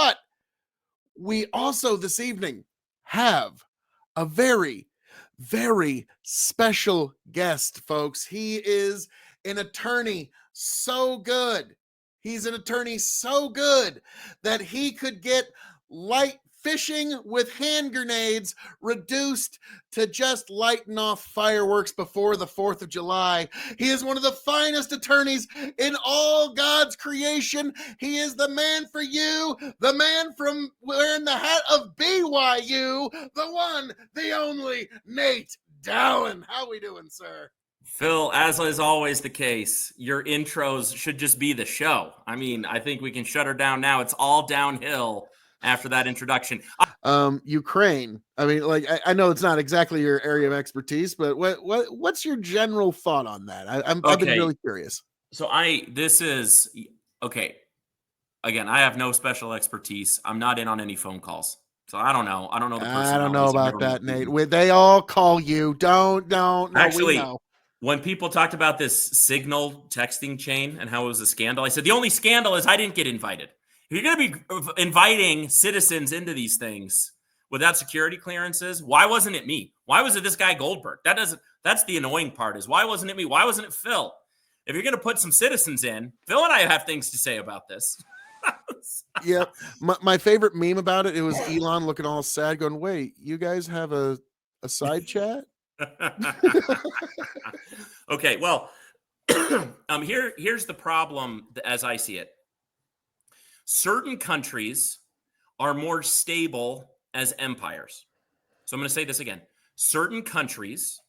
But we also this evening have a very, very special guest, folks. He is an attorney so good. He's an attorney so good that he could get light fishing with hand grenades reduced to just lighting off fireworks before the 4th of July. He is one of the finest attorneys in all God's creation. He is the man for you, the man from wearing the hat of BYU, the one, the only, Nate Dallon. How we doing, sir? Phil, as is always the case, your intros should just be the show. I mean, I think we can shut her down now. It's all downhill after that introduction. Ukraine. I mean, like I know it's not exactly your area of expertise, but what's your general thought on that? I've been really curious. So this is okay. Again, I have no special expertise. I'm not in on any phone calls. So I don't know. I don't know the person. I don't know about that, Nate. They all call you. Don't. No, actually, we know. When people talked about this Signal texting chain and how it was a scandal, I said the only scandal is I didn't get invited. If you're going to be inviting citizens into these things without security clearances, why wasn't it me? Why was it this guy Goldberg? That's the annoying part is why wasn't it me? Why wasn't it Phil? If you're going to put some citizens in, Phil and I have things to say about this. Yep. My favorite meme about it was Elon looking all sad going, wait, you guys have a side chat? Okay, well, here's the problem as I see it. Certain countries are more stable as empires. So I'm going to say this again. Certain countries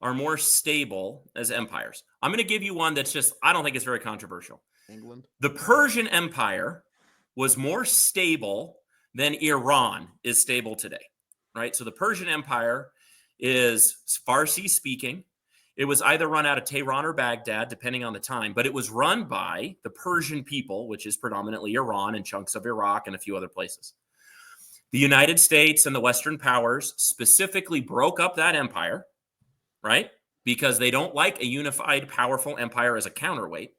are more stable as empires. I'm going to give you one that's just, I don't think it's very controversial. England. The Persian Empire was more stable than Iran is stable today, right? So the Persian Empire is Farsi speaking. It was either run out of Tehran or Baghdad, depending on the time, but it was run by the Persian people, which is predominantly Iran and chunks of Iraq and a few other places. The United States and the Western powers specifically broke up that empire, right? Because they don't like a unified, powerful empire as a counterweight,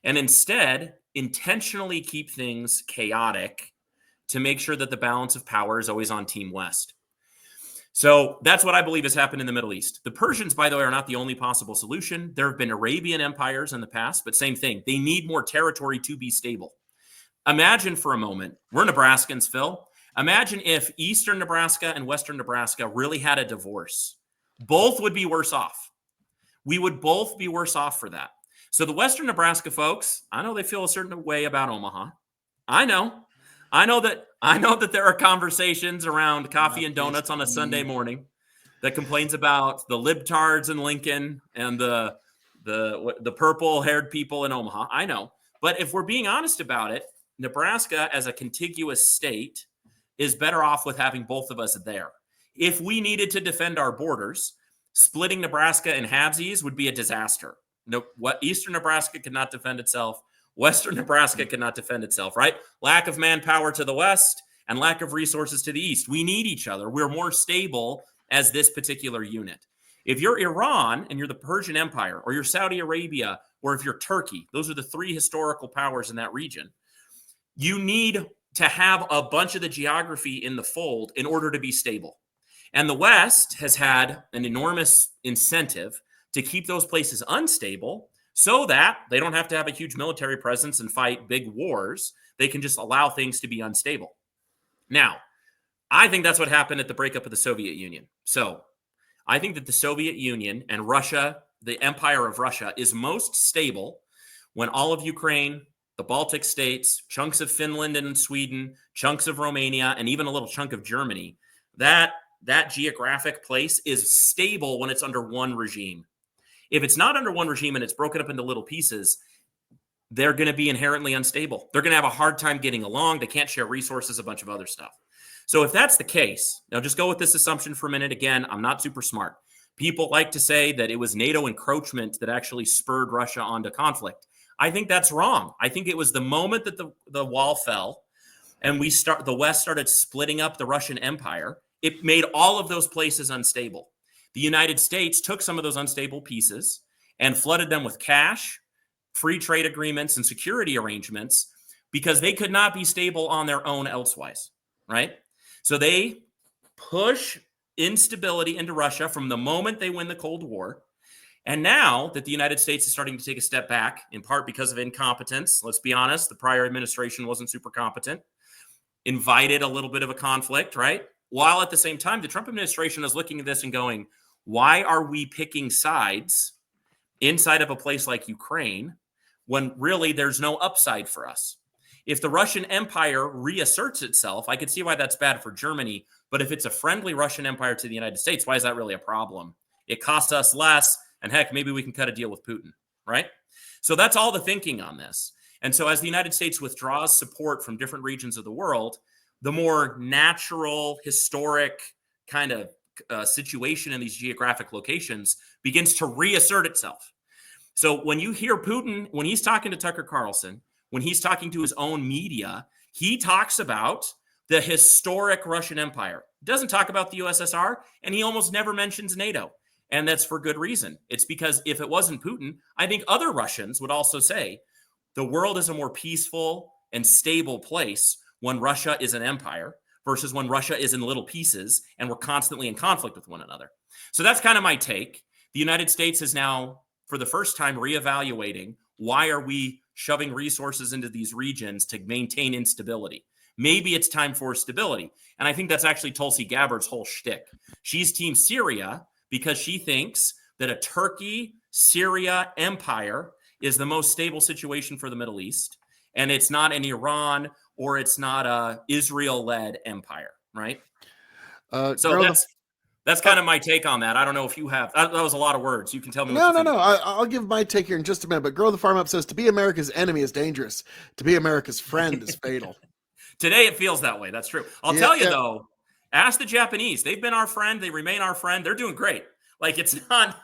and instead intentionally keep things chaotic to make sure that the balance of power is always on Team West. So that's what I believe has happened in the Middle East. The Persians, by the way, are not the only possible solution. There have been Arabian empires in the past, but same thing. They need more territory to be stable. Imagine for a moment, we're Nebraskans, Phil. Imagine if Eastern Nebraska and Western Nebraska really had a divorce. Both would be worse off. We would both be worse off for that. So the Western Nebraska folks, I know they feel a certain way about Omaha. I know that there are conversations around coffee and donuts on a Sunday morning that complains about the libtards in Lincoln and the purple-haired people in Omaha. I know. But if we're being honest about it, Nebraska as a contiguous state is better off with having both of us there. If we needed to defend our borders, splitting Nebraska in halvesies would be a disaster. No, what Eastern Nebraska could not defend itself. Western Nebraska cannot defend itself, right? Lack of manpower to the west and lack of resources to the east. We need each other. We're more stable as this particular unit. If you're Iran and you're the Persian Empire, or you're Saudi Arabia, or if you're Turkey, those are the three historical powers in that region. You need to have a bunch of the geography in the fold in order to be stable. And the West has had an enormous incentive to keep those places unstable so that they don't have to have a huge military presence and fight big wars. They can just allow things to be unstable. Now, I think that's what happened at the breakup of the Soviet Union. So I think that the Soviet Union and Russia, the empire of Russia, is most stable when all of Ukraine, the Baltic states, chunks of Finland and Sweden, chunks of Romania, and even a little chunk of Germany, that geographic place is stable when it's under one regime. If it's not under one regime and it's broken up into little pieces, they're going to be inherently unstable. They're going to have a hard time getting along. They can't share resources, a bunch of other stuff. So if that's the case, now just go with this assumption for a minute. Again, I'm not super smart. People like to say that it was NATO encroachment that actually spurred Russia onto conflict. I think that's wrong. I think it was the moment that the wall fell and the West started splitting up the Russian Empire. It made all of those places unstable. The United States took some of those unstable pieces and flooded them with cash, free trade agreements, and security arrangements because they could not be stable on their own elsewise, right? So they push instability into Russia from the moment they win the Cold War. And now that the United States is starting to take a step back, in part because of incompetence, let's be honest, the prior administration wasn't super competent, invited a little bit of a conflict, right? While at the same time, the Trump administration is looking at this and going, why are we picking sides inside of a place like Ukraine when really there's no upside for us? If the Russian Empire reasserts itself, I could see why that's bad for Germany. But if it's a friendly Russian Empire to the United States, why is that really a problem? It costs us less. And heck, maybe we can cut a deal with Putin, right? So that's all the thinking on this. And so as the United States withdraws support from different regions of the world, the more natural, historic kind of situation in these geographic locations begins to reassert itself. So when you hear Putin, when he's talking to Tucker Carlson, when he's talking to his own media, he talks about the historic Russian Empire. He doesn't talk about the USSR, and he almost never mentions NATO. And that's for good reason. It's because if it wasn't Putin, I think other Russians would also say the world is a more peaceful and stable place when Russia is an empire versus when Russia is in little pieces and we're constantly in conflict with one another. So that's kind of my take. The United States is now, for the first time, reevaluating why are we shoving resources into these regions to maintain instability. Maybe it's time for stability. And I think that's actually Tulsi Gabbard's whole shtick. She's Team Syria because she thinks that a Turkey-Syria empire is the most stable situation for the Middle East, and it's not an Iran or it's not a Israel-led empire, right? So that's kind of my take on that. I don't know if you have. That was a lot of words. You can tell me what you think. No. I'll give my take here in just a minute. But Grow the Farm Up says, to be America's enemy is dangerous. To be America's friend is fatal. Today it feels that way. That's true. I'll tell you, though, ask the Japanese. They've been our friend. They remain our friend. They're doing great. Like, it's not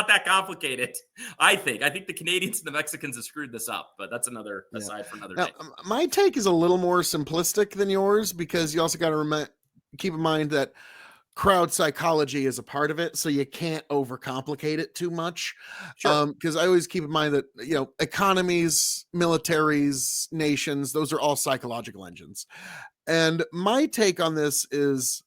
that complicated, I think. I think the Canadians and the Mexicans have screwed this up, but that's another aside for another day. My take is a little more simplistic than yours because you also got to keep in mind that crowd psychology is a part of it, so you can't overcomplicate it too much. Sure. Because I always keep in mind that, economies, militaries, nations, those are all psychological engines. And my take on this is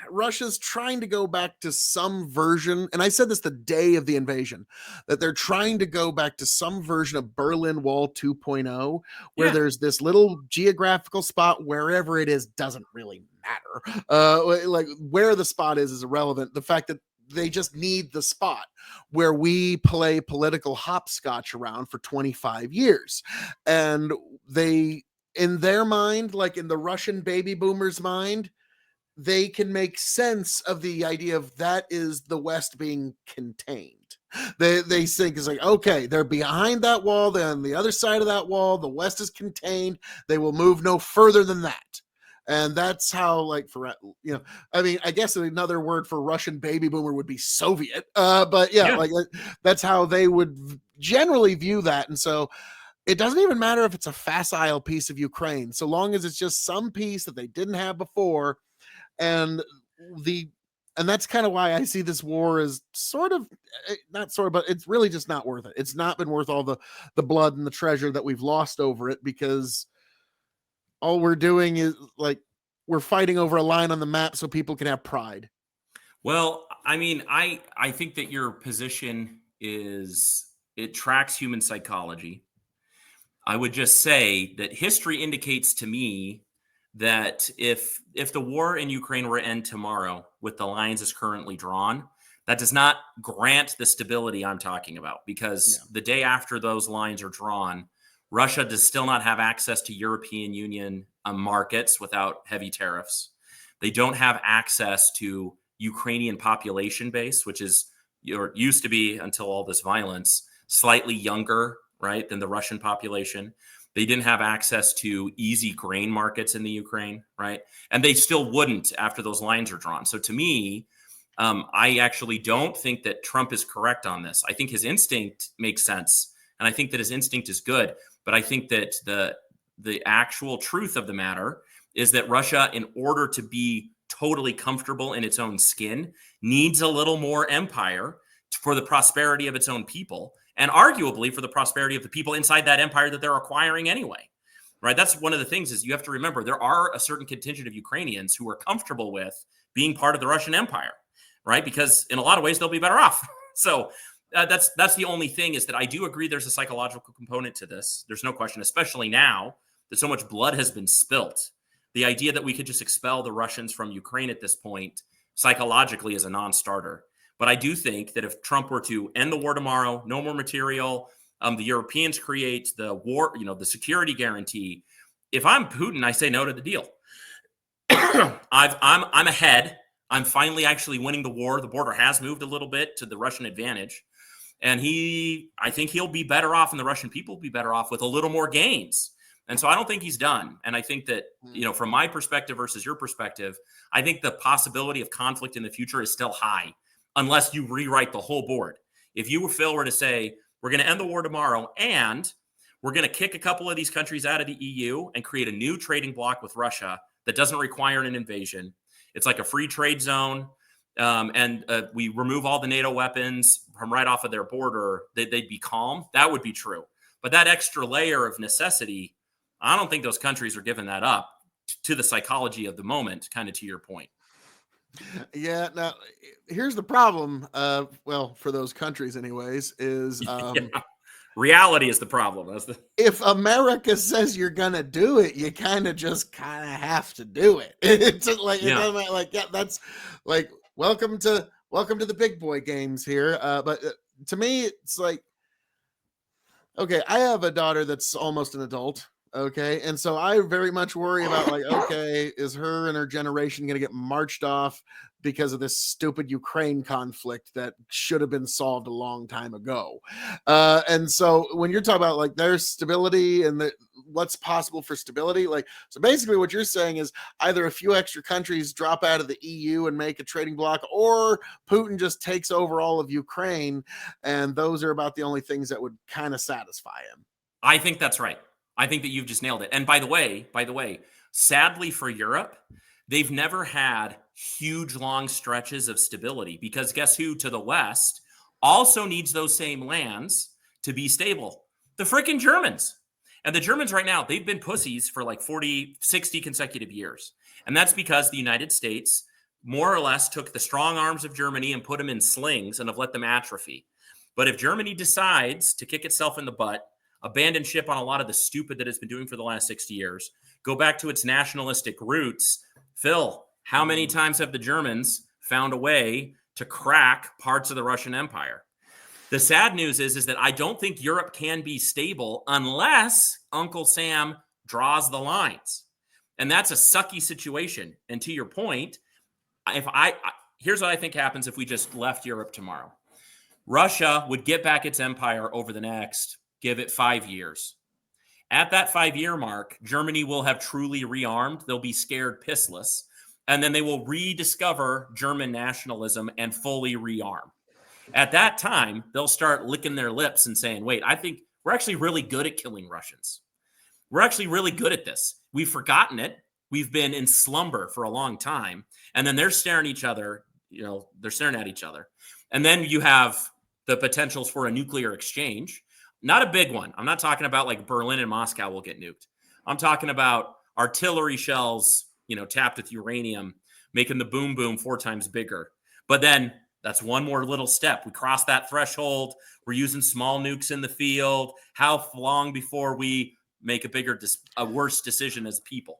Russia's trying to go back to some version, and I said this the day of the invasion, that they're trying to go back to some version of Berlin Wall 2.0, where there's this little geographical spot, wherever it is doesn't really matter. Like where the spot is irrelevant. The fact that they just need the spot where we play political hopscotch around for 25 years. And they, in their mind, like in the Russian baby boomers' mind, they can make sense of the idea of that is the West being contained. They think it's like, okay, they're behind that wall, they're on the other side of that wall, the West is contained, they will move no further than that. And that's how, like, for, I mean, I guess another word for Russian baby boomer would be Soviet. But like that's how they would generally view that. And so it doesn't even matter if it's a facile piece of Ukraine, so long as it's just some piece that they didn't have before. And that's kind of why I see this war as but it's really just not worth it. It's not been worth all the blood and the treasure that we've lost over it, because all we're doing is like we're fighting over a line on the map so people can have pride. Well, I mean, I think that your position it tracks human psychology. I would just say that history indicates to me that if the war in Ukraine were to end tomorrow with the lines as currently drawn, that does not grant the stability I'm talking about, because the day after those lines are drawn, Russia does still not have access to European Union markets without heavy tariffs. They don't have access to Ukrainian population base, which is used to be, until all this violence, slightly younger, right, than the Russian population. They didn't have access to easy grain markets in the Ukraine, right? And they still wouldn't after those lines are drawn. So to me, I actually don't think that Trump is correct on this. I think his instinct makes sense, and I think that his instinct is good. But I think that the actual truth of the matter is that Russia, in order to be totally comfortable in its own skin, needs a little more empire for the prosperity of its own people, and arguably for the prosperity of the people inside that empire that they're acquiring anyway. right? That's one of the things is you have to remember there are a certain contingent of Ukrainians who are comfortable with being part of the Russian Empire, right? Because in a lot of ways they'll be better off. So that's the only thing is that I do agree there's a psychological component to this. There's no question, especially now that so much blood has been spilt. The idea that we could just expel the Russians from Ukraine at this point psychologically is a non-starter. But I do think that if Trump were to end the war tomorrow, no more material, the Europeans create the war, the security guarantee. If I'm Putin, I say no to the deal. I'm ahead. I'm finally actually winning the war. The border has moved a little bit to the Russian advantage. And I think he'll be better off and the Russian people will be better off with a little more gains. And so I don't think he's done. And I think that, from my perspective versus your perspective, I think the possibility of conflict in the future is still high unless you rewrite the whole board. If you, Phil, were to say, we're going to end the war tomorrow and we're going to kick a couple of these countries out of the EU and create a new trading bloc with Russia that doesn't require an invasion. It's like a free trade zone. And we remove all the NATO weapons from right off of their border, they'd be calm. That would be true. But that extra layer of necessity, I don't think those countries are giving that up to the psychology of the moment, kind of to your point. Yeah. Now, here's the problem. Well, for those countries, anyways, is reality is the problem. If America says you're gonna do it, you kind of have to do it. It's like that's like welcome to the big boy games here. But to me, it's like, okay, I have a daughter that's almost an adult. Okay. And so I very much worry about okay, is her and her generation going to get marched off because of this stupid Ukraine conflict that should have been solved a long time ago? And so when you're talking about their stability and what's possible for stability, so basically what you're saying is either a few extra countries drop out of the EU and make a trading bloc, or Putin just takes over all of Ukraine. And those are about the only things that would kind of satisfy him. I think that's right. I think that you've just nailed it. And by the way, sadly for Europe, they've never had huge long stretches of stability because guess who to the West also needs those same lands to be stable? The freaking Germans. And the Germans right now, they've been pussies for 40, 60 consecutive years. And that's because the United States more or less took the strong arms of Germany and put them in slings and have let them atrophy. But if Germany decides to kick itself in the butt, abandon ship on a lot of the stupid that it's been doing for the last 60 years, go back to its nationalistic roots. Phil, how many times have the Germans found a way to crack parts of the Russian Empire? The sad news is that I don't think Europe can be stable unless Uncle Sam draws the lines. And that's a sucky situation. And to your point, here's what I think happens if we just left Europe tomorrow. Russia would get back its empire over the next, give it 5 years. At that 5-year mark, Germany will have truly rearmed. They'll be scared pissless. And then they will rediscover German nationalism and fully rearm. At that time, they'll start licking their lips and saying, wait, I think we're actually really good at killing Russians. We're actually really good at this. We've forgotten it. We've been in slumber for a long time. And then they're staring at each other. And then you have the potentials for a nuclear exchange. Not a big one. I'm not talking about Berlin and Moscow will get nuked. I'm talking about artillery shells, tapped with uranium, making the boom boom 4 times bigger. But then that's one more little step. We cross that threshold. We're using small nukes in the field. How long before we make a worse decision as people?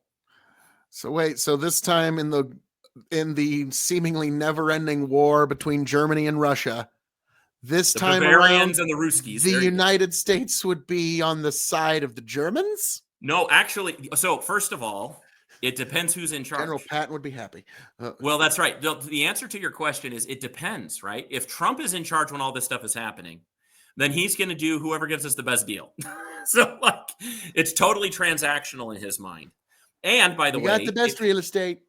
So wait, so this time in the seemingly never-ending war between Germany and Russia, this the time Bavarians around, and the Ruskies, the United States would be on the side of the Germans? No, actually. So first of all, it depends who's in charge. General Patton would be happy. Well, that's right. The answer to your question is it depends, right? If Trump is in charge when all this stuff is happening, then he's going to do whoever gives us the best deal. So it's totally transactional in his mind. And by the way, got the best real estate.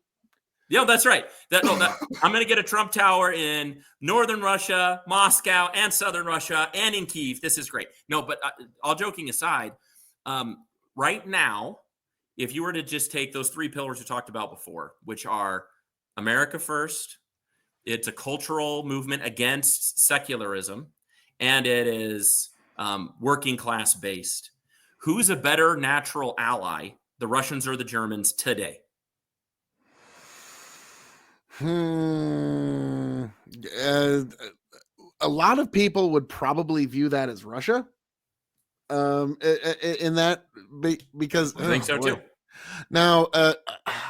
Yeah, that's right. I'm going to get a Trump Tower in northern Russia, Moscow, and southern Russia, and in Kyiv. This is great. No, but all joking aside, right now, if you were to just take those 3 pillars we talked about before, which are America first, it's a cultural movement against secularism, and it is working class based. Who's a better natural ally, the Russians or the Germans today? A lot of people would probably view that as Russia. In that, because I think so too. Now,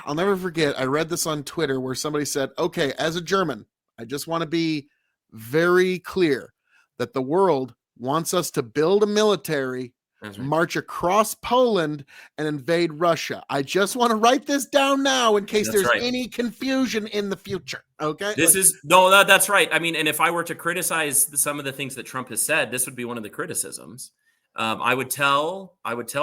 I'll never forget, I read this on Twitter where somebody said, okay, as a German, I just want to be very clear that the world wants us to build a military, That's right. march across Poland, and invade Russia. I just want to write this down now in case That's there's right. any confusion in the future. Okay. That's right. I mean, and if I were to criticize some of the things that Trump has said, this would be one of the criticisms. I would tell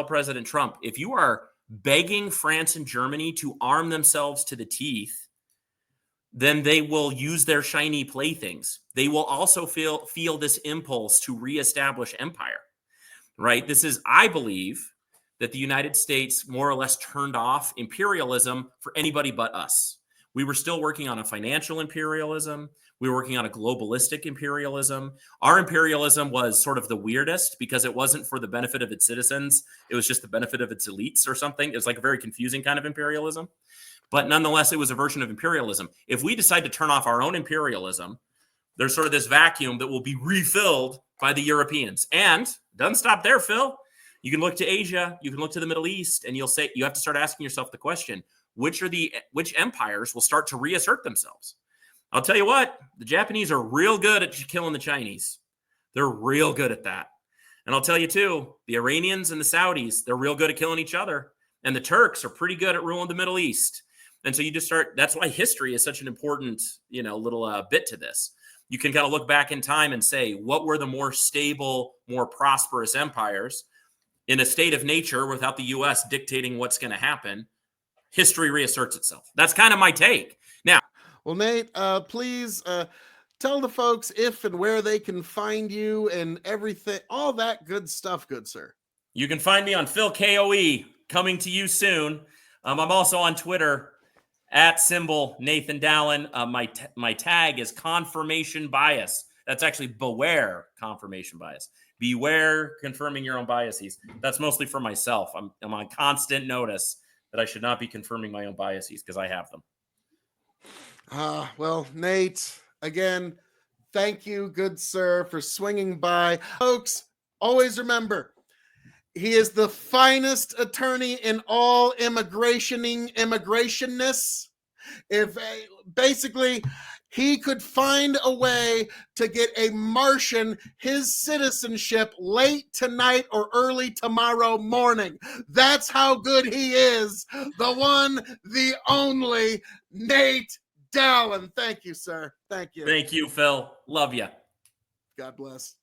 President Trump, if you are begging France and Germany to arm themselves to the teeth, then they will use their shiny playthings. They will also feel this impulse to reestablish empire, right? I believe that the United States more or less turned off imperialism for anybody but us. We were still working on a financial imperialism. We were working on a globalistic imperialism. Our imperialism was sort of the weirdest because it wasn't for the benefit of its citizens. It was just the benefit of its elites or something. It was like a very confusing kind of imperialism. But nonetheless, it was a version of imperialism. If we decide to turn off our own imperialism, there's sort of this vacuum that will be refilled by the Europeans. And doesn't stop there, Phil. You can look to Asia, you can look to the Middle East, and you have to start asking yourself the question, which empires will start to reassert themselves? I'll tell you what, the Japanese are real good at killing the Chinese. They're real good at that. And I'll tell you too, the Iranians and the Saudis, they're real good at killing each other. And the Turks are pretty good at ruling the Middle East. And so that's why history is such an important, little bit to this. You can kind of look back in time and say, what were the more stable, more prosperous empires in a state of nature without the U.S. dictating what's going to happen? History reasserts itself. That's kind of my take. Now, well, Nate, please tell the folks if and where they can find you and everything, all that good stuff, good sir. You can find me on Phil K.O.E. coming to you soon. I'm also on Twitter at symbol Nathan Dallon. My tag is confirmation bias. That's actually beware confirmation bias. Beware confirming your own biases. That's mostly for myself. I'm on constant notice that I should not be confirming my own biases because I have them. Well, Nate, again, thank you, good sir, for swinging by. Folks, always remember, he is the finest attorney in all immigrationness. If basically he could find a way to get a Martian his citizenship late tonight or early tomorrow morning. That's how good he is. The one, the only Nate Dallon. Thank you, sir. Thank you. Thank you, Phil. Love you. God bless.